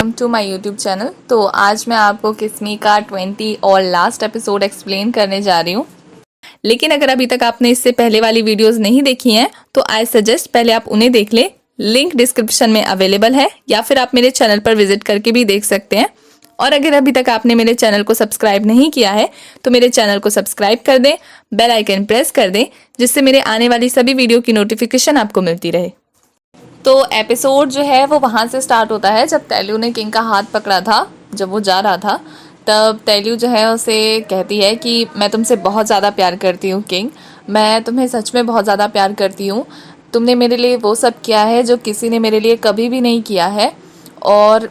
Welcome to my YouTube channel. तो आज मैं आपको किस्मी का 20 और लास्ट एपिसोड एक्सप्लेन करने जा रही हूँ। लेकिन अगर अभी तक आपने इससे पहले वाली वीडियोस नहीं देखी हैं तो आई सजेस्ट पहले आप उन्हें देख लें। लिंक डिस्क्रिप्शन में अवेलेबल है या फिर आप मेरे चैनल पर विजिट करके भी देख सकते हैं। और अगर अभी तक आपने मेरे चैनल को सब्सक्राइब नहीं किया है तो मेरे चैनल को सब्सक्राइब कर दें, बेल आइकन प्रेस कर दें, जिससे मेरे आने वाली सभी वीडियो की नोटिफिकेशन आपको मिलती रहे। तो एपिसोड जो है वो वहाँ से स्टार्ट होता है जब तेलू ने किंग का हाथ पकड़ा था। जब वो जा रहा था तब तेलू जो है उसे कहती है कि मैं तुमसे बहुत ज़्यादा प्यार करती हूँ किंग, मैं तुम्हें सच में बहुत ज़्यादा प्यार करती हूँ। तुमने मेरे लिए वो सब किया है जो किसी ने मेरे लिए कभी भी नहीं किया है। और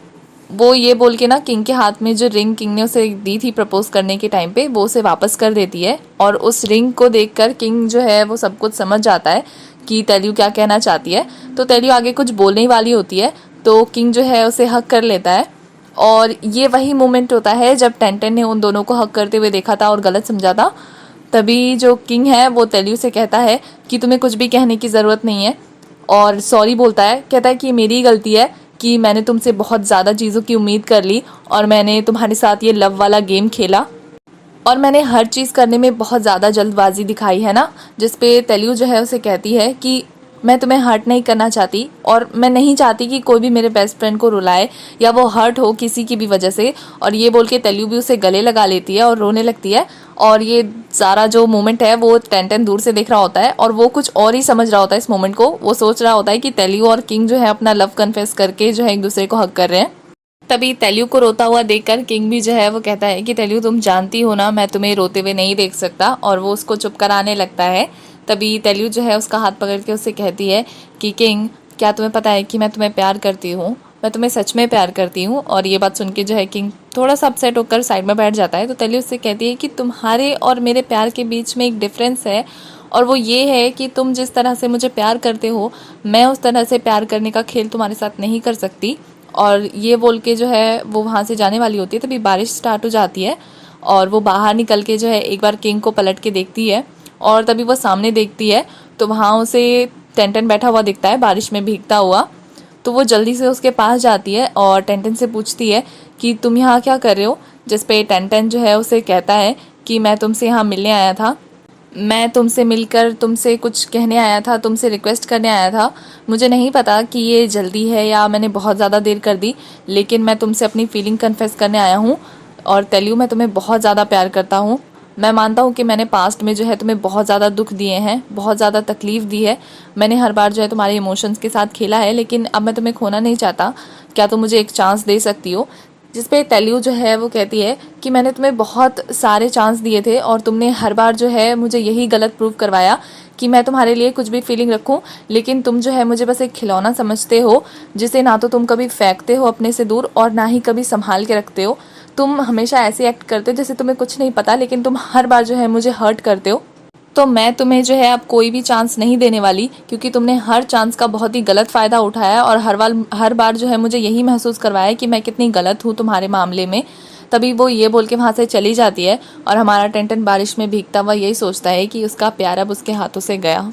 वो ये बोल के ना किंग के हाथ में जो रिंग किंग ने उसे दी थी प्रपोज करने के टाइम पे वो उसे वापस कर देती है। और उस रिंग को देखकर किंग जो है वो सब कुछ समझ जाता है कि तेलू क्या कहना चाहती है। तो तेलू आगे कुछ बोलने ही वाली होती है तो किंग जो है उसे हक कर लेता है। और ये वही मोमेंट होता है जब टेंटेन ने उन दोनों को हक करते हुए देखा था और गलत समझा था। तभी जो किंग है वो तेलू से कहता है कि तुम्हें कुछ भी कहने की ज़रूरत नहीं है और सॉरी बोलता है। कहता है कि मेरी गलती है कि मैंने तुमसे बहुत ज़्यादा चीज़ों की उम्मीद कर ली और मैंने तुम्हारे साथ ये लव वाला गेम खेला और मैंने हर चीज़ करने में बहुत ज़्यादा जल्दबाजी दिखाई है ना। जिस पे तेलू जो है उसे कहती है कि मैं तुम्हें हर्ट नहीं करना चाहती और मैं नहीं चाहती कि कोई भी मेरे बेस्ट फ्रेंड को रुलाए या वो हर्ट हो किसी की भी वजह से। और ये बोल के तेलू भी उसे गले लगा लेती है और रोने लगती है। और ये सारा जो मोमेंट है वो टेंटेन दूर से देख रहा होता है और वो कुछ और ही समझ रहा होता है इस मोमेंट को। वो सोच रहा होता है कि तेलू और किंग जो है अपना लव कन्फेस करके जो है एक दूसरे को हक कर रहे हैं। तभी तेलू को रोता हुआ देखकर किंग भी जो है वो कहता है कि तेलू तुम जानती हो ना मैं तुम्हें रोते हुए नहीं देख सकता, और वो उसको चुप कराने लगता है। तभी तेलू जो है उसका हाथ पकड़ के उससे कहती है कि किंग क्या तुम्हें पता है कि मैं तुम्हें प्यार करती हूँ, मैं तुम्हें सच में प्यार करती हूँ। और ये बात सुन के जो है किंग थोड़ा सा अपसेट होकर साइड में बैठ जाता है। तो तेलू उससे कहती है कि तुम्हारे और मेरे प्यार के बीच में एक डिफरेंस है और वो ये है कि तुम जिस तरह से मुझे प्यार करते हो मैं उस तरह से प्यार करने का खेल तुम्हारे साथ नहीं कर सकती। और ये बोल के जो है वो वहाँ से जाने वाली होती है तभी बारिश स्टार्ट हो जाती है और वो बाहर निकल के जो है एक बार किंग को पलट के देखती है और तभी वो सामने देखती है तो वहाँ उसे टेंटन बैठा हुआ दिखता है बारिश में भीगता हुआ। तो वो जल्दी से उसके पास जाती है और टेंटन से पूछती है कि तुम यहाँ क्या कर रहे हो। जिस पे टेंटन जो है उसे कहता है कि मैं तुमसे यहाँ मिलने आया था, मैं तुमसे मिलकर तुमसे कुछ कहने आया था, तुमसे रिक्वेस्ट करने आया था। मुझे नहीं पता कि ये जल्दी है या मैंने बहुत ज़्यादा देर कर दी, लेकिन मैं तुमसे अपनी फीलिंग कन्फेस करने आया हूँ। और तेलू मैं तुम्हें बहुत ज़्यादा प्यार करता हूँ। मैं मानता हूँ कि मैंने पास्ट में जो है तुम्हें बहुत ज़्यादा दुख दिए हैं, बहुत ज़्यादा तकलीफ़ दी है। मैंने हर बार जो है तुम्हारे इमोशंस के साथ खेला है, लेकिन अब मैं तुम्हें खोना नहीं चाहता। क्या तुम मुझे एक चांस दे सकती हो। जिस पे तेलू जो है वो कहती है कि मैंने तुम्हें बहुत सारे चांस दिए थे और तुमने हर बार जो है मुझे यही गलत प्रूव करवाया कि मैं तुम्हारे लिए कुछ भी फीलिंग रखूं, लेकिन तुम जो है मुझे बस एक खिलौना समझते हो जिसे ना तो तुम कभी फेंकते हो अपने से दूर और ना ही कभी संभाल के रखते हो। तुम हमेशा ऐसे एक्ट करते हो जैसे तुम्हें कुछ नहीं पता, लेकिन तुम हर बार जो है मुझे हर्ट करते हो। तो मैं तुम्हें जो है अब कोई भी चांस नहीं देने वाली, क्योंकि तुमने हर चांस का बहुत ही गलत फ़ायदा उठाया और हर बार जो है मुझे यही महसूस करवाया कि मैं कितनी गलत हूँ तुम्हारे मामले में। तभी वो ये बोल के वहाँ से चली जाती है और हमारा टेंटन बारिश में भीगता हुआ यही सोचता है कि उसका प्यार अब उसके हाथों से गया।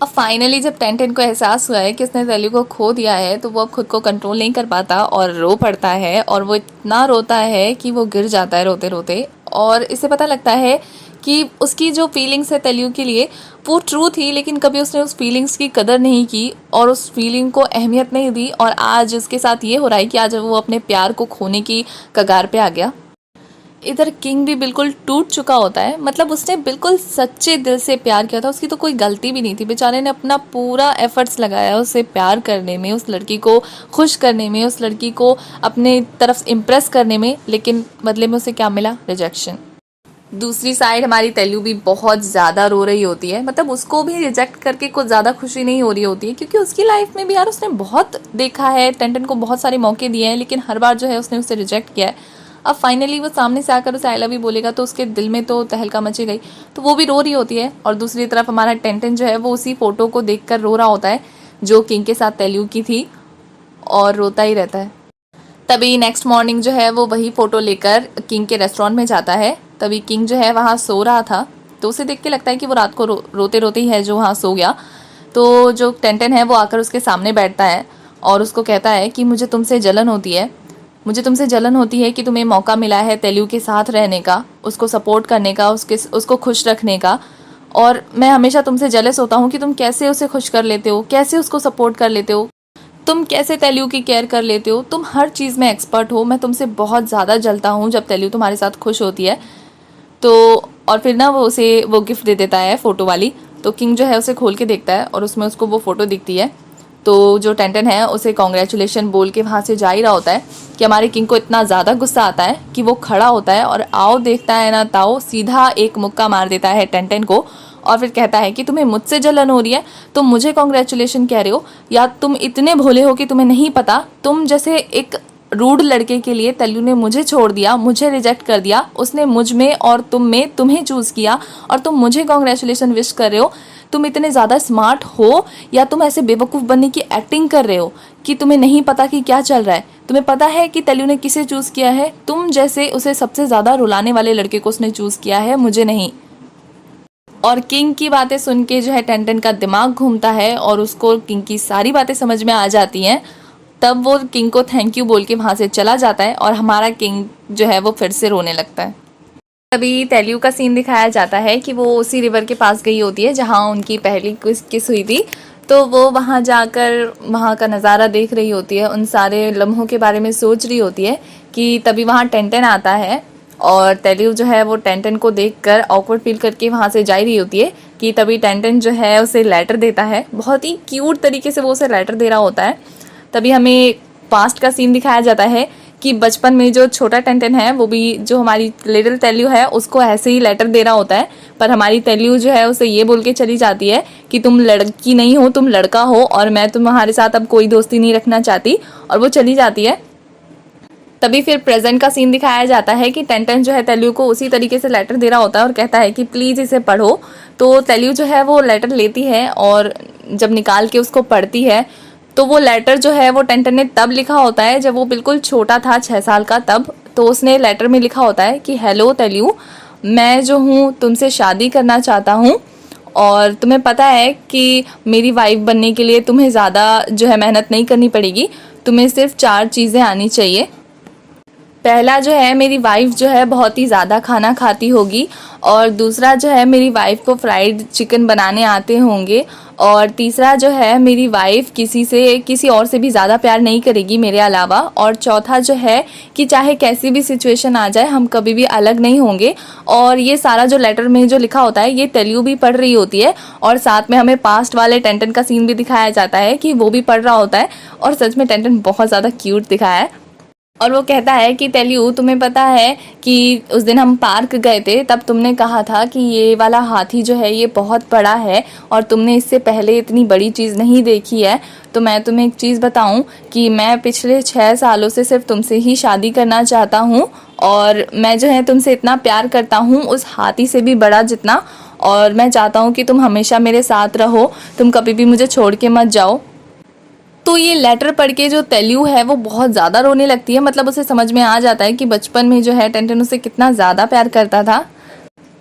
अब फाइनली जब टेंटन को एहसास हुआ है कि उसने तेलू को खो दिया है तो वो अब खुद को कंट्रोल नहीं कर पाता और रो पड़ता है। और वो इतना रोता है कि वो गिर जाता है रोते रोते। और इससे पता लगता है कि उसकी जो फीलिंग्स है तेलू के लिए वो ट्रू थी, लेकिन कभी उसने उस फीलिंग्स की कदर नहीं की और उस फीलिंग को अहमियत नहीं दी। और आज उसके साथ ये हो रहा है कि आज वो अपने प्यार को खोने की कगार पे आ गया। इधर किंग भी बिल्कुल टूट चुका होता है, मतलब उसने बिल्कुल सच्चे दिल से प्यार किया था, उसकी तो कोई गलती भी नहीं थी। बेचारे ने अपना पूरा एफर्ट्स लगाया उसे प्यार करने में, उस लड़की को खुश करने में, उस लड़की को अपने तरफ इम्प्रेस करने में, लेकिन बदले में उसे क्या मिला? रिजेक्शन। दूसरी साइड हमारी तेलू भी बहुत ज़्यादा रो रही होती है, मतलब उसको भी रिजेक्ट करके कुछ ज़्यादा खुशी नहीं हो रही होती है, क्योंकि उसकी लाइफ में भी यार उसने बहुत देखा है, टेंटन को बहुत सारे मौके दिए हैं, लेकिन हर बार जो है उसने उसे रिजेक्ट किया है। अब फाइनली वो सामने से आकर उसे आई लव यू बोलेगा तो उसके दिल में तो तहलका मची गई, तो वो भी रो रही होती है। और दूसरी तरफ हमारा टेंटन जो है वो उसी फोटो को देखकर रो रहा होता है जो किंग के साथ तेलू की थी, और रोता ही रहता है। तभी नेक्स्ट मॉर्निंग जो है वो वही फ़ोटो लेकर किंग के रेस्टोरेंट में जाता है। तभी किंग जो है वहाँ सो रहा था तो उसे देख के लगता है कि वो रात को रोते रोते ही है जो वहाँ सो गया। तो जो टेंटन है वो आकर उसके सामने बैठता है और उसको कहता है कि मुझे तुमसे जलन होती है, मुझे तुमसे जलन होती है कि तुम्हें मौका मिला है तेलू के साथ रहने का, उसको सपोर्ट करने का, उसको खुश रखने का। और मैं हमेशा तुमसे जेलस होता हूँ कि तुम कैसे उसे खुश कर लेते हो, कैसे उसको सपोर्ट कर लेते हो, तुम कैसे तेलू की केयर कर लेते हो, तुम हर चीज़ में एक्सपर्ट हो। मैं तुमसे बहुत ज़्यादा जलता हूँ जब तेलू तुम्हारे साथ खुश होती है। तो और फिर ना वो उसे वो गिफ्ट दे देता है फ़ोटो वाली। तो किंग जो है उसे खोल के देखता है और उसमें उसको वो फ़ोटो दिखती है। तो जो टेंटन है उसे कॉन्ग्रेचुलेशन बोल के वहाँ से जा ही रहा होता है कि हमारे किंग को इतना ज़्यादा गुस्सा आता है कि वो खड़ा होता है और आओ देखता है ना ताओ सीधा एक मुक्का मार देता है टेंटन को। और फिर कहता है कि तुम्हें मुझसे जलन हो रही है, तुम मुझे कॉन्ग्रेचुलेशन कह रहे हो, या तुम इतने भोले हो कि तुम्हें नहीं पता तुम जैसे एक रूड लड़के के लिए तेलू ने मुझे छोड़ दिया, मुझे रिजेक्ट कर दिया, उसने मुझ में और तुम में तुम्हें चूज़ किया और तुम मुझे कॉन्ग्रेचुलेशन विश कर रहे हो। तुम इतने ज़्यादा स्मार्ट हो या तुम ऐसे बेवकूफ़ बनने की एक्टिंग कर रहे हो कि तुम्हें नहीं पता कि क्या चल रहा है? तुम्हें पता है कि तेलू ने किसे चूज़ किया है? तुम जैसे उसे सबसे ज़्यादा रुलाने वाले लड़के को उसने चूज़ किया है, मुझे नहीं। और किंग की बातें सुन के जो है टेंटन का दिमाग घूमता है और उसको किंग की सारी बातें समझ में आ जाती हैं। तब वो किंग को थैंक यू बोल के वहाँ से चला जाता है और हमारा किंग जो है वो फिर से रोने लगता है। तभी तेलू का सीन दिखाया जाता है कि वो उसी रिवर के पास गई होती है जहाँ उनकी पहली किस हुई थी। तो वो वहाँ जाकर वहाँ का नज़ारा देख रही होती है, उन सारे लम्हों के बारे में सोच रही होती है कि तभी वहाँ टेंटन आता है। और तेलू जो है वो टेंटन को देखकर ऑकवर्ड फील करके वहाँ से जा रही होती है कि तभी टेंटन जो है उसे लेटर देता है। बहुत ही क्यूट तरीके से वो उसे लेटर दे रहा होता है। तभी हमें पास्ट का सीन दिखाया जाता है कि बचपन में जो छोटा टेंटन है वो भी जो हमारी लिटिल तेलू है उसको ऐसे ही लेटर दे रहा होता है। पर हमारी तेलू जो है उसे ये बोल के चली जाती है कि तुम लड़की नहीं हो, तुम लड़का हो और मैं तुम्हारे साथ अब कोई दोस्ती नहीं रखना चाहती, और वो चली जाती है। तभी फिर प्रेजेंट का सीन दिखाया जाता है कि टेंटन जो है तेलू को उसी तरीके से लेटर दे रहा होता है और कहता है कि प्लीज़ इसे पढ़ो। तो तेलू जो है वो लेटर लेती है और जब निकाल के उसको पढ़ती है तो वो लेटर जो है वो टेंटन ने तब लिखा होता है जब वो बिल्कुल छोटा था, 6 साल का तब। तो उसने लेटर में लिखा होता है कि हेलो तेलू, मैं जो हूँ तुमसे शादी करना चाहता हूँ और तुम्हें पता है कि मेरी वाइफ बनने के लिए तुम्हें ज़्यादा जो है मेहनत नहीं करनी पड़ेगी, तुम्हें सिर्फ 4 चीज़ें आनी चाहिए। पहला जो है मेरी वाइफ जो है बहुत ही ज़्यादा खाना खाती होगी, और दूसरा जो है मेरी वाइफ को फ्राइड चिकन बनाने आते होंगे, और तीसरा जो है मेरी वाइफ किसी और से भी ज़्यादा प्यार नहीं करेगी मेरे अलावा, और चौथा जो है कि चाहे कैसी भी सिचुएशन आ जाए हम कभी भी अलग नहीं होंगे। और ये सारा जो लेटर में जो लिखा होता है ये तेलू भी पढ़ रही होती है, और साथ में हमें पास्ट वाले टेंटन का सीन भी दिखाया जाता है कि वो भी पढ़ रहा होता है। और सच में टेंटन बहुत ज़्यादा क्यूट दिखाया है। और वो कहता है कि तेलू, तुम्हें पता है कि उस दिन हम पार्क गए थे तब तुमने कहा था कि ये वाला हाथी जो है ये बहुत बड़ा है और तुमने इससे पहले इतनी बड़ी चीज़ नहीं देखी है। तो मैं तुम्हें एक चीज़ बताऊं कि मैं पिछले 6 सालों से सिर्फ तुमसे ही शादी करना चाहता हूं, और मैं जो है तुमसे इतना प्यार करता हूं उस हाथी से भी बड़ा जितना, और मैं चाहता हूं कि तुम हमेशा मेरे साथ रहो, तुम कभी भी मुझे छोड़ के मत जाओ। तो ये लेटर पढ़ के जो तेलू है वो बहुत ज़्यादा रोने लगती है। मतलब उसे समझ में आ जाता है कि बचपन में जो है टेंटन उसे कितना ज़्यादा प्यार करता था।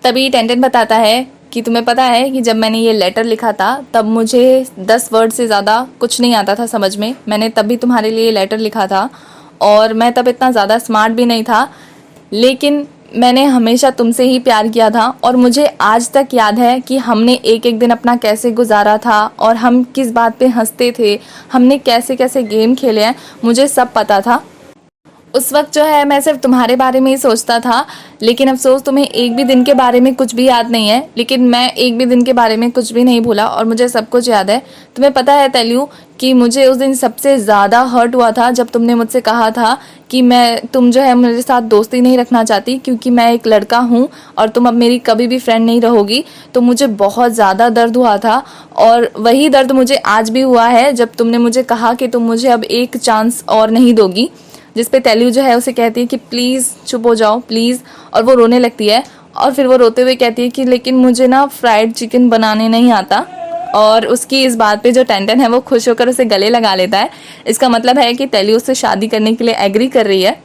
तभी टेंटन बताता है कि तुम्हें पता है कि जब मैंने ये लेटर लिखा था तब मुझे 10 वर्ड से ज़्यादा कुछ नहीं आता था समझ में। मैंने तब भी तुम्हारे लिए लेटर लिखा था और मैं तब इतना ज़्यादा स्मार्ट भी नहीं था, लेकिन मैंने हमेशा तुमसे ही प्यार किया था। और मुझे आज तक याद है कि हमने एक एक दिन अपना कैसे गुजारा था और हम किस बात पे हंसते थे, हमने कैसे कैसे गेम खेले हैं, मुझे सब पता था। उस वक्त जो है मैं सिर्फ तुम्हारे बारे में ही सोचता था, लेकिन अफसोस तुम्हें एक भी दिन के बारे में कुछ भी याद नहीं है। लेकिन मैं एक भी दिन के बारे में कुछ भी नहीं भूला और मुझे सब कुछ याद है। तुम्हें पता है तेलू कि मुझे उस दिन सबसे ज़्यादा हर्ट हुआ था जब तुमने मुझसे कहा था कि तुम जो है मेरे साथ दोस्ती नहीं रखना चाहती क्योंकि मैं एक लड़का हूँ और तुम अब मेरी कभी भी फ्रेंड नहीं रहोगी। तो मुझे बहुत ज़्यादा दर्द हुआ था, और वही दर्द मुझे आज भी हुआ है जब तुमने मुझे कहा कि तुम मुझे अब एक चांस और नहीं दोगी। जिस पे तेलू जो है उसे कहती है कि प्लीज़ चुप हो जाओ प्लीज़, और वो रोने लगती है। और फिर वो रोते हुए कहती है कि लेकिन मुझे ना फ्राइड चिकन बनाने नहीं आता। और उसकी इस बात पे जो टेंटन है वो खुश होकर उसे गले लगा लेता है। इसका मतलब है कि तेलू उससे शादी करने के लिए एग्री कर रही है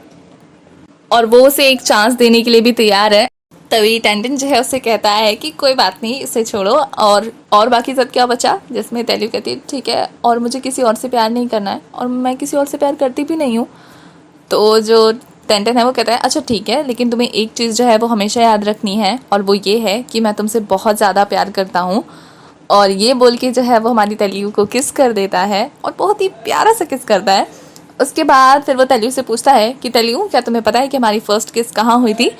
और वो उसे एक चांस देने के लिए भी तैयार है। तभी टेंटन जो है उससे कहता है कि कोई बात नहीं, इसे छोड़ो, और बाकी सब क्या बचा। जिसमें तेलू कहती है ठीक है, और मुझे किसी और से प्यार नहीं करना है और मैं किसी और से प्यार करती भी नहीं हूँ। तो जो टेंटन है वो कहता है अच्छा ठीक है, लेकिन तुम्हें एक चीज़ जो है वो हमेशा याद रखनी है, और वो ये है कि मैं तुमसे बहुत ज़्यादा प्यार करता हूँ। और ये बोल के जो है वो हमारी तेलियू को किस कर देता है, और बहुत ही प्यारा सा किस करता है। उसके बाद फिर वो तेलियू से पूछता है कि तेलियू, क्या तुम्हें पता है कि हमारी फर्स्ट किस कहाँ हुई थी?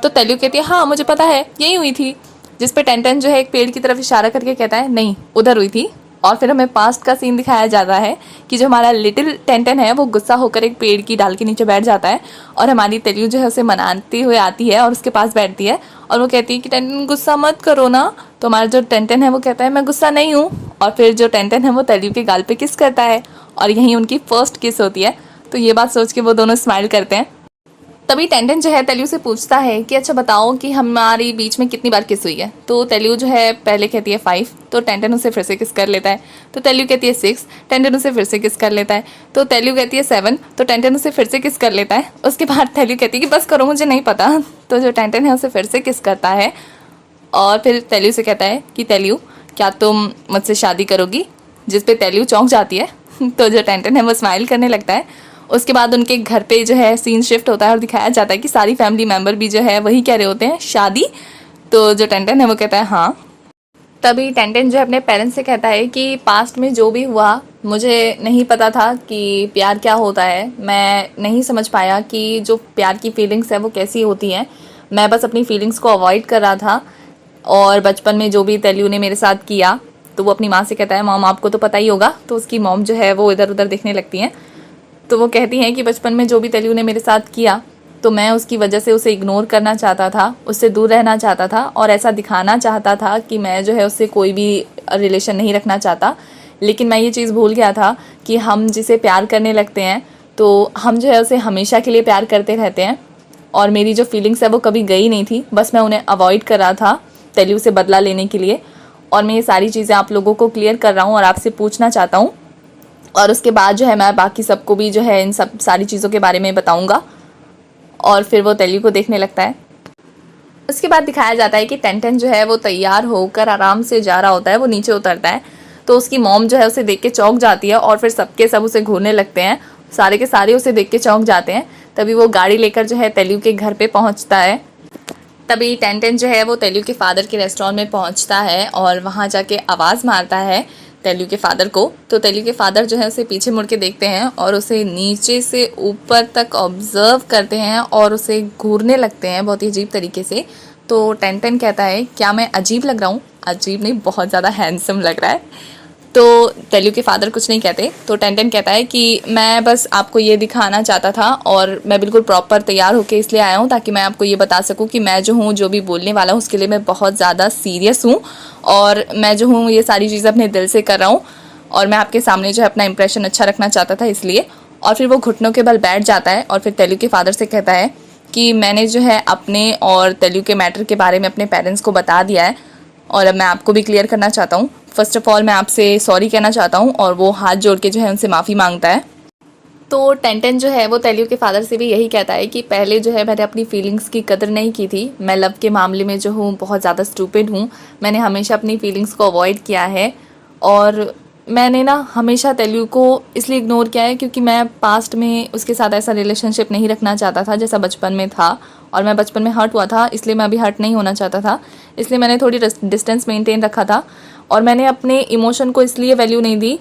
तो तेलियू कहती है हाँ मुझे पता है, यही हुई थी। जिस पे टेंटन जो है एक पेड़ की तरफ इशारा करके कहता है नहीं, उधर हुई थी। और फिर हमें पास्ट का सीन दिखाया जाता है कि जो हमारा लिटिल टेंटन है वो गुस्सा होकर एक पेड़ की डाल के नीचे बैठ जाता है, और हमारी तेलियू जो है उसे मनाते हुए आती है और उसके पास बैठती है, और वो कहती है कि टेंटन गुस्सा मत करो ना। तो हमारा जो टेंटन है वो कहता है मैं गुस्सा नहीं हूँ, और फिर जो टेंटन है वो तेलियू के गाल पे किस करता है, और यहीं उनकी फर्स्ट किस होती है। तो ये बात सोच के वो दोनों स्माइल करते हैं। तभी टेंटन जो है तेलियू से पूछता है कि अच्छा बताओ कि हमारी बीच में कितनी बार किस हुई है। तो तेलियू जो है पहले कहती है 5, तो टेंटन उसे फिर से किस कर लेता है। तो तेलियू कहती है 6, टेंटन उसे फिर से किस कर लेता है। तो तेलियू कहती है 7, तो टेंटन उसे फिर से किस कर लेता है। उसके बाद तेलियू कहती है कि बस करो मुझे नहीं पता। तो जो टेंटन है उसे फिर से किस करता है, और फिर तेलियू से कहता है कि तेलियू क्या तुम मुझसे शादी करोगी, जिस पे तेलियू चौंक जाती है। तो जो टेंटन है वो स्माइल करने लगता है। उसके बाद उनके घर पे जो है सीन शिफ्ट होता है और दिखाया जाता है कि सारी फैमिली मेम्बर भी जो है वही कह रहे होते हैं शादी। तो जो टेंटन है वो कहता है हाँ। तभी टेंटन जो है अपने पेरेंट्स से कहता है कि पास्ट में जो भी हुआ मुझे नहीं पता था कि प्यार क्या होता है, मैं नहीं समझ पाया कि जो प्यार की फीलिंग्स है वो कैसी होती हैं, मैं बस अपनी फीलिंग्स को अवॉइड कर रहा था। और बचपन में जो भी तेलियू ने मेरे साथ किया, तो वो अपनी माँ से कहता है मॉम आपको तो पता ही होगा। तो उसकी मॉम जो है वो इधर उधर देखने लगती हैं। तो वो कहती हैं कि बचपन में जो भी तेलियू ने मेरे साथ किया, तो मैं उसकी वजह से उसे इग्नोर करना चाहता था, उससे दूर रहना चाहता था, और ऐसा दिखाना चाहता था कि मैं जो है उससे कोई भी रिलेशन नहीं रखना चाहता। लेकिन मैं ये चीज़ भूल गया था कि हम जिसे प्यार करने लगते हैं तो हम जो है उसे हमेशा के लिए प्यार करते रहते हैं। और मेरी जो फीलिंग्स है वो कभी गई नहीं थी, बस मैं उन्हें अवॉइड कर रहा था तेलियू से बदला लेने के लिए। और मैं ये सारी चीज़ें आप लोगों को क्लियर कर रहा हूँ और आपसे पूछना चाहता हूँ। और उसके बाद जो है मैं बाकी सबको भी जो है इन सब सारी चीज़ों के बारे में बताऊंगा। और फिर वो तेलियू को देखने लगता है। उसके बाद दिखाया जाता है कि टेंटन जो है वो तैयार होकर आराम से जा रहा होता है, वो नीचे उतरता है। तो उसकी मॉम जो है उसे देख के चौंक जाती है, और फिर सबके सब उसे घूरने लगते हैं, सारे के सारे उसे देख के चौंक जाते हैं। तभी वो गाड़ी लेकर जो है तेलियू के घर पे पहुँचता है। तभी टेंटन जो है वो तेलियू के फादर के रेस्टोरेंट में पहुँचता है और वहाँ जाके आवाज़ मारता है तेलियू के फादर को। तो तेलियू के फादर जो है उसे पीछे मुड़ के देखते हैं और उसे नीचे से ऊपर तक ऑब्जर्व करते हैं और उसे घूरने लगते हैं बहुत ही अजीब तरीके से। तो टेंटन कहता है क्या मैं अजीब लग रहा हूँ? अजीब नहीं, बहुत ज़्यादा हैंडसम लग रहा है। तो तेलियू के फादर कुछ नहीं कहते। तो टेंटन कहता है कि मैं बस आपको ये दिखाना चाहता था, और मैं बिल्कुल प्रॉपर तैयार होके इसलिए आया हूँ ताकि मैं आपको ये बता सकूँ कि मैं जो हूँ, जो भी बोलने वाला हूँ उसके लिए मैं बहुत ज़्यादा सीरियस हूँ, और मैं जो हूँ ये सारी चीज़ें अपने दिल से कर रहा हूँ, और मैं आपके सामने जो है अपना इंप्रेशन अच्छा रखना चाहता था इसलिए। और फिर वो घुटनों के बल बैठ जाता है और फिर तेलियू के फादर से कहता है कि मैंने जो है अपने और तेलियू के मैटर के बारे में अपने पेरेंट्स को बता दिया है, और अब मैं आपको भी क्लियर करना चाहता हूँ। फर्स्ट ऑफ ऑल मैं आपसे सॉरी कहना चाहता हूँ, और वो हाथ जोड़ के जो है उनसे माफ़ी मांगता है। तो टेंटन जो है वो तेलियू के फादर से भी यही कहता है कि पहले जो है मैंने अपनी फीलिंग्स की कदर नहीं की थी, मैं लव के मामले में जो हूँ बहुत ज़्यादा स्टूपिड हूँ, मैंने हमेशा अपनी फीलिंग्स को अवॉइड किया है, और मैंने ना हमेशा तेलियू को इसलिए इग्नोर किया है क्योंकि मैं पास्ट में उसके साथ ऐसा रिलेशनशिप नहीं रखना चाहता था जैसा बचपन में था, और मैं बचपन में हर्ट हुआ था, इसलिए मैं अभी हर्ट नहीं होना चाहता था, इसलिए मैंने थोड़ी डिस्टेंस मेंटेन रखा था। और मैंने अपने इमोशन को इसलिए वैल्यू नहीं दी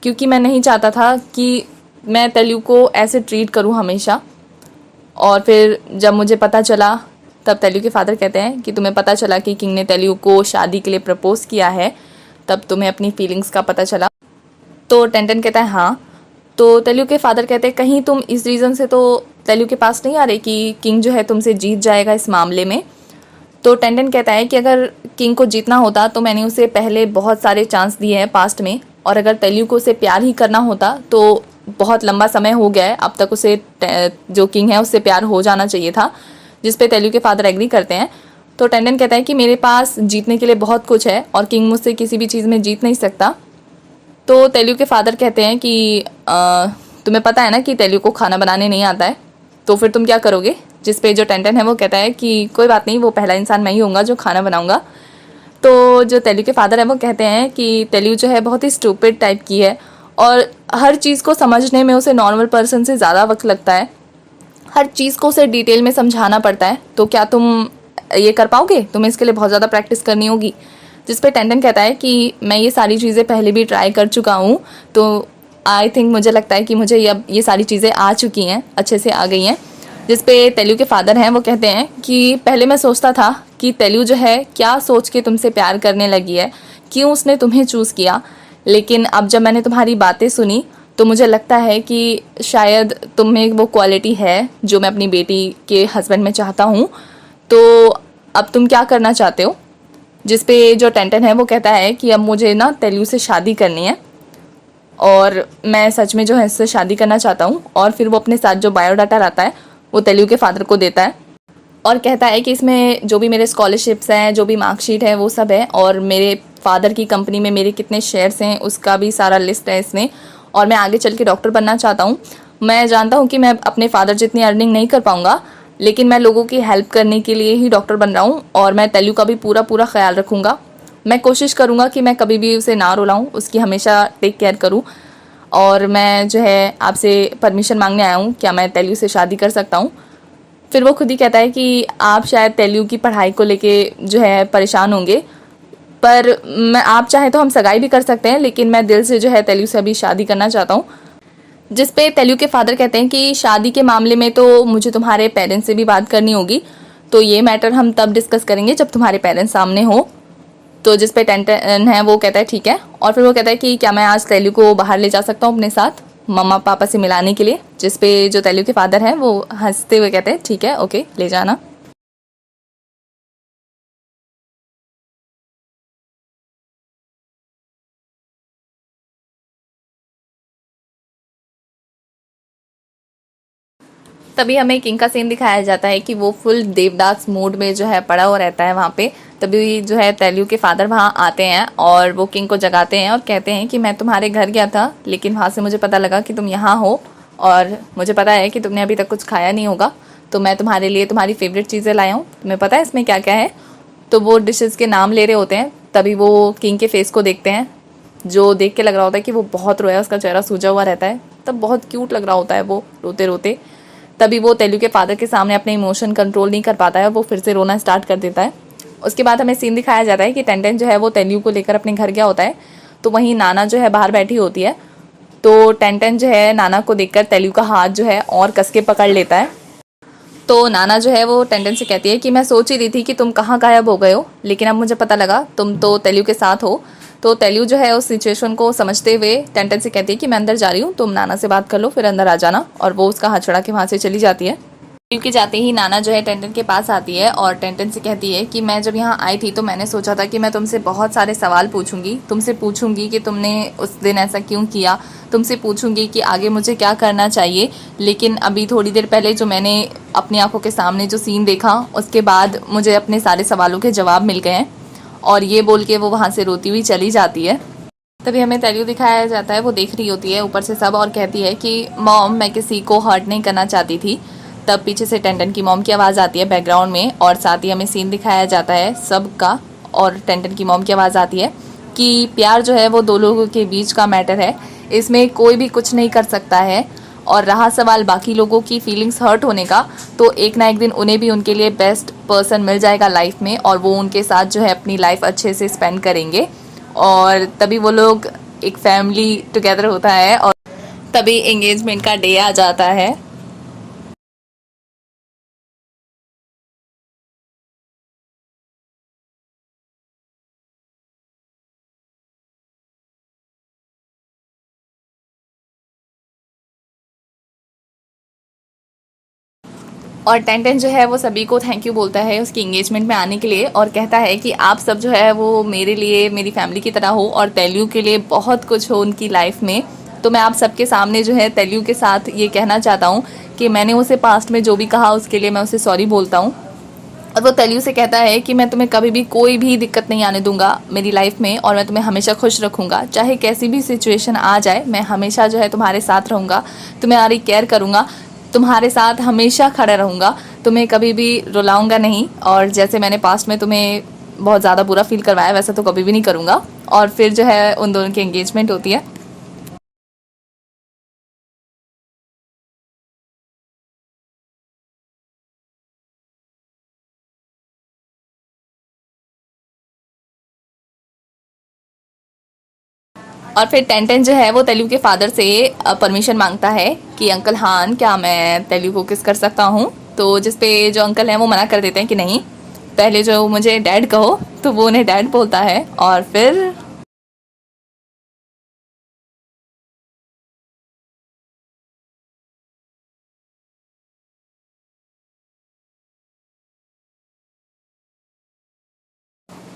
क्योंकि मैं नहीं चाहता था कि मैं तेलियू को ऐसे ट्रीट करूं हमेशा। और फिर जब मुझे पता चला, तब तेलियू के फादर कहते हैं कि तुम्हें पता चला कि किंग ने तेलियू को शादी के लिए प्रपोज किया है, तब तुम्हें अपनी फीलिंग्स का पता चला। तो टेंटन कहता है हाँ। तो तेलियू के फादर कहते हैं कहीं तुम इस रीज़न से तो तेलियू के पास नहीं आ रहे कि किंग जो है तुमसे जीत जाएगा इस मामले में। तो टेंटन कहता है कि अगर किंग को जीतना होता तो मैंने उसे पहले बहुत सारे चांस दिए हैं पास्ट में, और अगर तेलियू को उसे प्यार ही करना होता तो बहुत लंबा समय हो गया है, अब तक उसे जो किंग है उससे प्यार हो जाना चाहिए था, जिस पे तेलियू के फादर एग्री करते हैं। तो टेंटन कहता है कि मेरे पास जीतने के लिए बहुत कुछ है और किंग मुझसे किसी भी चीज़ में जीत नहीं सकता। तो तेलियू के फादर कहते हैं कि तुम्हें पता है ना कि तेलियू को खाना बनाने नहीं आता है, तो फिर तुम क्या करोगे? जिस पे जो टेंटन है वो कहता है कि कोई बात नहीं, वो पहला इंसान मैं ही होऊंगा जो खाना बनाऊंगा। तो जो तेलियू के फादर है वो कहते हैं कि तेलियू जो है बहुत ही स्टूपिड टाइप की है, और हर चीज़ को समझने में उसे नॉर्मल पर्सन से ज़्यादा वक्त लगता है, हर चीज़ को उसे डिटेल में समझाना पड़ता है। तो क्या तुम ये कर पाओगे? तुम्हें इसके लिए बहुत ज़्यादा प्रैक्टिस करनी होगी। जिस पे टेंटन कहता है कि मैं ये सारी चीज़ें पहले भी ट्राई कर चुका हूँ, तो आई थिंक मुझे लगता है कि मुझे अब ये सारी चीज़ें आ चुकी हैं, अच्छे से आ गई हैं। जिस पे तेलू के फादर हैं वो कहते हैं कि पहले मैं सोचता था कि तेलू जो है क्या सोच के तुमसे प्यार करने लगी है, क्यों उसने तुम्हें चूज़ किया, लेकिन अब जब मैंने तुम्हारी बातें सुनी तो मुझे लगता है कि शायद तुम में वो क्वालिटी है जो मैं अपनी बेटी के हस्बैंड में चाहता हूँ। तो अब तुम क्या करना चाहते हो? जिस पे जो टेंटन है वो कहता है कि अब मुझे ना तेलू से शादी करनी है और मैं सच में जो है इससे शादी करना चाहता हूँ। और फिर वो अपने साथ जो बायोडाटा लाता है वो तेलू के फादर को देता है और कहता है कि इसमें जो भी मेरे स्कॉलरशिप्स हैं, जो भी मार्कशीट है वो सब है, और मेरे फादर की कंपनी में मेरे कितने शेयर्स हैं उसका भी सारा लिस्ट है इसमें, और मैं आगे चल के डॉक्टर बनना चाहता हूँ। मैं जानता हूँ कि मैं अपने फादर जितनी अर्निंग नहीं कर पाऊँगा, लेकिन मैं लोगों की हेल्प करने के लिए ही डॉक्टर बन रहा हूँ, और मैं तेलू का भी पूरा पूरा ख्याल रखूँगा। मैं कोशिश करूँगा कि मैं कभी भी उसे ना रुलाऊँ, उसकी हमेशा टेक केयर करूँ। और मैं जो है आपसे परमिशन मांगने आया हूँ, क्या मैं तेलू से शादी कर सकता हूँ? फिर वो खुद ही कहता है कि आप शायद तेलू की पढ़ाई को लेके जो है परेशान होंगे, पर मैं आप चाहे तो हम सगाई भी कर सकते हैं, लेकिन मैं दिल से जो है तेलू से अभी शादी करना चाहता हूँ। जिस पे तेलू के फादर कहते हैं कि शादी के मामले में तो मुझे तुम्हारे पेरेंट्स से भी बात करनी होगी, तो ये मैटर हम तब डिस्कस करेंगे जब तुम्हारे पेरेंट्स सामने हो। तो जिस पे टेंटन है वो कहता है ठीक है, और फिर वो कहता है कि क्या मैं आज तेलू को बाहर ले जा सकता हूँ अपने साथ मम्मा पापा से मिलाने के लिए? जिस पे जो तेलू के फादर हैं वो हंसते हुए कहते हैं ठीक है, ओके, ले जाना। तभी हमें किंग का सीन दिखाया जाता है कि वो फुल देवदास मूड में जो है पड़ा हुआ रहता है वहाँ पे। तभी जो है तेलू के फादर वहाँ आते हैं और वो किंग को जगाते हैं और कहते हैं कि मैं तुम्हारे घर गया था, लेकिन वहाँ से मुझे पता लगा कि तुम यहाँ हो, और मुझे पता है कि तुमने अभी तक कुछ खाया नहीं होगा, तो मैं तुम्हारे लिए तुम्हारी फेवरेट चीज़ें लाया हूँ। तुम्हें पता है इसमें क्या क्या है? तो वो डिशेज़ के नाम ले रहे होते हैं। तभी वो किंग के फेस को देखते हैं, जो देख के लग रहा होता है कि वो बहुत रोया, उसका चेहरा सूजा हुआ रहता है, तब बहुत क्यूट लग रहा होता है वो रोते रोते। तभी वो तेलू के फादर के सामने अपने इमोशन कंट्रोल नहीं कर पाता है और वो फिर से रोना स्टार्ट कर देता है। उसके बाद हमें सीन दिखाया जाता है कि टेंटन जो है वो तेलू को लेकर अपने घर गया होता है, तो वहीं नाना जो है बाहर बैठी होती है। तो टेंटन जो है नाना को देखकर तेलू का हाथ जो है और कस के पकड़ लेता है। तो नाना जो है वो टेंटन से कहती है कि मैं सोच ही रही थी कि तुम कहाँ गायब हो गए हो, लेकिन अब मुझे पता लगा तुम तो तेलू के साथ हो। तो तेलू जो है उस सिचुएशन को समझते हुए टेंटन से कहती है कि मैं अंदर जा रही हूँ, तुम नाना से बात कर लो, फिर अंदर आ जाना। और वो उसका हाथ छुड़ा के वहाँ से चली जाती है। क्योंकि जाते ही नाना जो है टेंटन के पास आती है और टेंटन से कहती है कि मैं जब यहाँ आई थी तो मैंने सोचा था कि मैं तुमसे बहुत सारे सवाल पूछूंगी, तुमसे पूछूंगी कि तुमने उस दिन ऐसा क्यों किया, तुमसे पूछूंगी कि आगे मुझे क्या करना चाहिए। लेकिन अभी थोड़ी देर पहले जो मैंने अपनी आंखों के सामने जो सीन देखा, उसके बाद मुझे अपने सारे सवालों के जवाब मिल गए हैं। और ये बोल के वो वहाँ से रोती हुई चली जाती है। तभी हमें तेलू दिखाया जाता है, वो देख रही होती है ऊपर से सब और कहती है कि मॉम मैं किसी को हर्ट नहीं करना चाहती थी। तब पीछे से टेंटन की मॉम की आवाज़ आती है बैकग्राउंड में, और साथ ही हमें सीन दिखाया जाता है सबका, और टेंटन की मॉम की आवाज़ आती है कि प्यार जो है वो दो लोगों के बीच का मैटर है, इसमें कोई भी कुछ नहीं कर सकता है। और रहा सवाल बाकी लोगों की फीलिंग्स हर्ट होने का, तो एक ना एक दिन उन्हें भी उनके लिए बेस्ट पर्सन मिल जाएगा लाइफ में, और वो उनके साथ जो है अपनी लाइफ अच्छे से स्पेंड करेंगे। और तभी वो लोग एक फैमिली टुगेदर होता है और तभी एंगेजमेंट का डे आ जाता है। और टेंटन जो है वो सभी को थैंक यू बोलता है उसकी एंगेजमेंट में आने के लिए, और कहता है कि आप सब जो है वो मेरे लिए मेरी फैमिली की तरह हो और तेलू के लिए बहुत कुछ हो उनकी लाइफ में। तो मैं आप सबके सामने जो है तेलू के साथ ये कहना चाहता हूँ कि मैंने उसे पास्ट में जो भी कहा उसके लिए मैं उसे सॉरी बोलता हूँ। और वो तेलू से कहता है कि मैं तुम्हें कभी भी कोई भी दिक्कत नहीं आने दूंगा मेरी लाइफ में, और मैं तुम्हें हमेशा खुश रखूंगा, चाहे कैसी भी सिचुएशन आ जाए, मैं हमेशा जो है तुम्हारे साथ रहूँगा, तुम्हारी केयर करूँगा, तुम्हारे साथ हमेशा खड़ा रहूँगा, तुम्हें कभी भी रुलाऊंगा नहीं, और जैसे मैंने पास्ट में तुम्हें बहुत ज़्यादा बुरा फील करवाया वैसा तो कभी भी नहीं करूँगा। और फिर जो है उन दोनों की एंगेजमेंट होती है। और फिर टेंटेन जो है वो तेलू के फादर से परमिशन मांगता है कि अंकल हान, क्या मैं तेलू को किस कर सकता हूँ। तो जिसपे जो अंकल हैं वो मना कर देते हैं कि नहीं, पहले जो मुझे डैड कहो। तो वो उन्हें डैड बोलता है। और फिर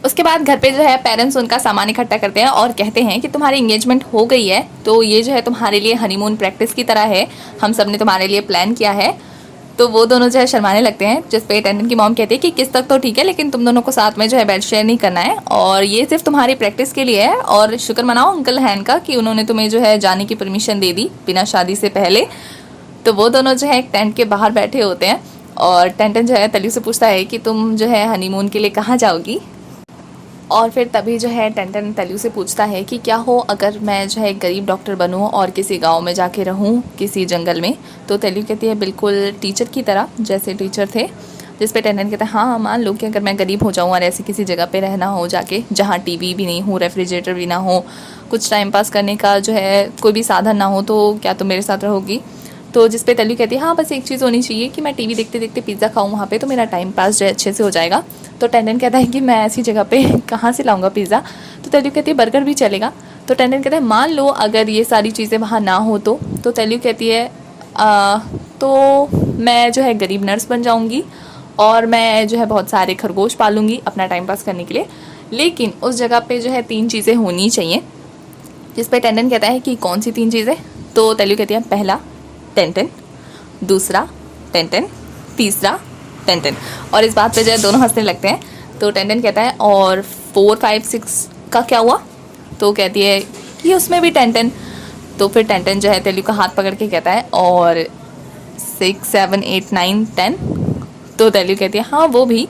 उसके बाद घर पे जो है पेरेंट्स उनका सामान इकट्ठा करते हैं और कहते हैं कि तुम्हारी एंगेजमेंट हो गई है, तो ये जो है तुम्हारे लिए हनीमून प्रैक्टिस की तरह है, हम सब ने तुम्हारे लिए प्लान किया है। तो वो दोनों जो है शर्माने लगते हैं, जिस पे टेंडन की मॉम कहती है कि किस तक तो ठीक है, लेकिन तुम दोनों को साथ में जो है बेड शेयर नहीं करना है, और ये सिर्फ तुम्हारी प्रैक्टिस के लिए है। और शुक्र मनाओ अंकल हैन का कि उन्होंने तुम्हें जो है जाने की परमिशन दे दी बिना शादी से पहले। तो वो दोनों जो है एक टेंट के बाहर बैठे होते हैं और टेंटन जो है तेलू से पूछता है कि तुम जो है हनीमून के लिए कहाँ जाओगी। और फिर तभी जो है टेंटन तेलू से पूछता है कि क्या हो अगर मैं जो है एक गरीब डॉक्टर बनूं और किसी गांव में जाके रहूं, किसी जंगल में। तो तेलू कहती है बिल्कुल टीचर की तरह, जैसे टीचर थे। जिस पे टेंटन कहता है हाँ मान लो कि अगर मैं गरीब हो जाऊं और ऐसी किसी जगह पे रहना हो जाके, जहाँ टीवी भी नहीं हो, रेफ्रिजरेटर भी ना हो, कुछ टाइम पास करने का जो है कोई भी साधन ना हो, तो क्या तुम मेरे साथ रहोगी। तो जिस पे तेलू कहती है हाँ बस एक चीज़ होनी चाहिए कि मैं टीवी देखते देखते पिज़्ज़ा खाऊं वहाँ पे, तो मेरा टाइम पास जो है अच्छे से हो जाएगा। तो टेंडन कहता है कि मैं ऐसी जगह पे कहाँ से लाऊंगा पिज़्ज़ा। तो तेलू कहती है बर्गर भी चलेगा। तो टेंडन कहता है मान लो अगर ये सारी चीज़ें वहाँ ना हो तो तेलू कहती है तो मैं जो है गरीब नर्स बन जाऊँगी और मैं जो है बहुत सारे खरगोश पालूंगी अपना टाइम पास करने के लिए, लेकिन उस जगह पे जो है 3 चीज़ें होनी चाहिए। जिस पे टेंडन कहता है कि कौन सी 3 चीज़ें। तो तेलू कहती है पहला टेंटन, दूसरा टेंटन, तीसरा टेंटन। और इस बात पे जो है दोनों हंसने लगते हैं। तो टेंटन कहता है और 4, 5, 6 का क्या हुआ। तो कहती है कि उसमें भी टेंटन। तो फिर टेंटन जो है तेलू का हाथ पकड़ के कहता है और 6, 7, 8, 9, 10। तो तेलू कहती है हाँ वो भी।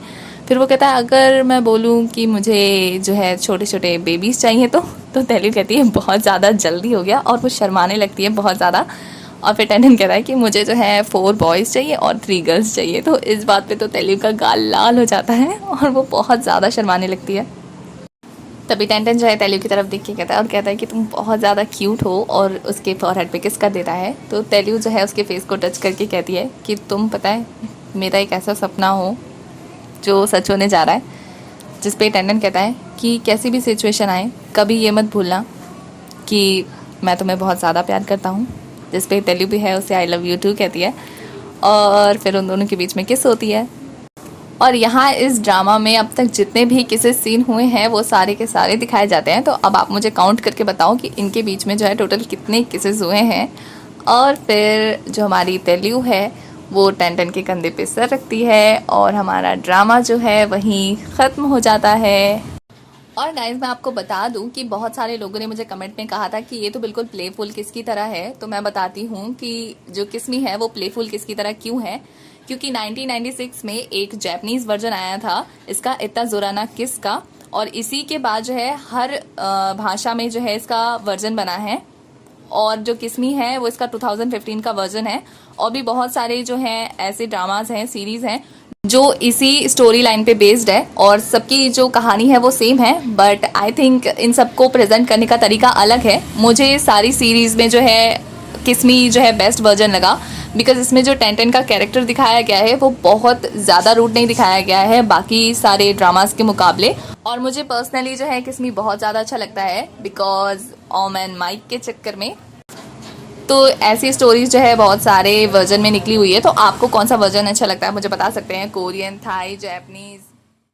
फिर वो कहता है अगर मैं बोलूँ कि मुझे जो है छोटे छोटे बेबीज़ चाहिए तो तेलू कहती है बहुत ज़्यादा जल्दी हो गया, और वो शर्माने लगती है बहुत ज़्यादा। और फिर टेंटन कहता है कि मुझे जो है 4 बॉयज़ चाहिए और 3 गर्ल्स चाहिए। तो इस बात पे तो तेलू का गाल लाल हो जाता है और वो बहुत ज़्यादा शर्माने लगती है। तभी टेंटन जो है तेलू की तरफ देख के कहता है और कहता है कि तुम बहुत ज़्यादा क्यूट हो, और उसके फॉरहेड पे किस कर देता है। तो तेलू जो है उसके फेस को टच करके कहती है कि तुम पता है मेरा एक ऐसा सपना हो जो सच होने जा रहा है। जिस पे टेंटन कहता है कि कैसी भी सिचुएशन आए कभी ये मत भूलना कि मैं तुम्हें बहुत ज़्यादा प्यार करता हूँ। जिस पे तेलू भी है उसे आई लव यू टू कहती है, और फिर उन दोनों के बीच में किस होती है। और यहाँ इस ड्रामा में अब तक जितने भी किसेस सीन हुए हैं वो सारे के सारे दिखाए जाते हैं। तो अब आप मुझे काउंट करके बताओ कि इनके बीच में जो है टोटल कितने किसेस हुए हैं। और फिर जो हमारी तेलू है वो टेंटन के कंधे पे सर रखती है और हमारा ड्रामा जो है वहीं ख़त्म हो जाता है। और गाइज मैं आपको बता दूं कि बहुत सारे लोगों ने मुझे कमेंट में कहा था कि ये तो बिल्कुल प्लेफुल किस की तरह है। तो मैं बताती हूँ कि जो किस्मी है वो प्लेफुल किस की तरह क्यों है, क्योंकि 1996 में एक जापानीज वर्जन आया था इसका इत्ता जोराना किस का, और इसी के बाद जो है हर भाषा में जो है इसका वर्जन बना है। और जो किस्मी है वो इसका 2015 का वर्जन है। और भी बहुत सारे जो हैं ऐसे ड्रामाज हैं, सीरीज हैं जो इसी स्टोरी लाइन पे बेस्ड है, और सबकी जो कहानी है वो सेम है, बट आई थिंक इन सबको प्रेजेंट करने का तरीका अलग है। मुझे सारी सीरीज में जो है किस्मी जो है बेस्ट वर्जन लगा, बिकॉज इसमें जो टेंटन का कैरेक्टर दिखाया गया है वो बहुत ज़्यादा रूड नहीं दिखाया गया है बाकी सारे ड्रामास के मुकाबले। और मुझे पर्सनली जो है किस्मी बहुत ज़्यादा अच्छा लगता है बिकॉज ओम एंड माइक के चक्कर में। तो ऐसी स्टोरीज जो है बहुत सारे वर्जन में निकली हुई है। तो आपको कौन सा वर्जन अच्छा लगता है मुझे बता सकते हैं, कोरियन, थाई, जापानीज।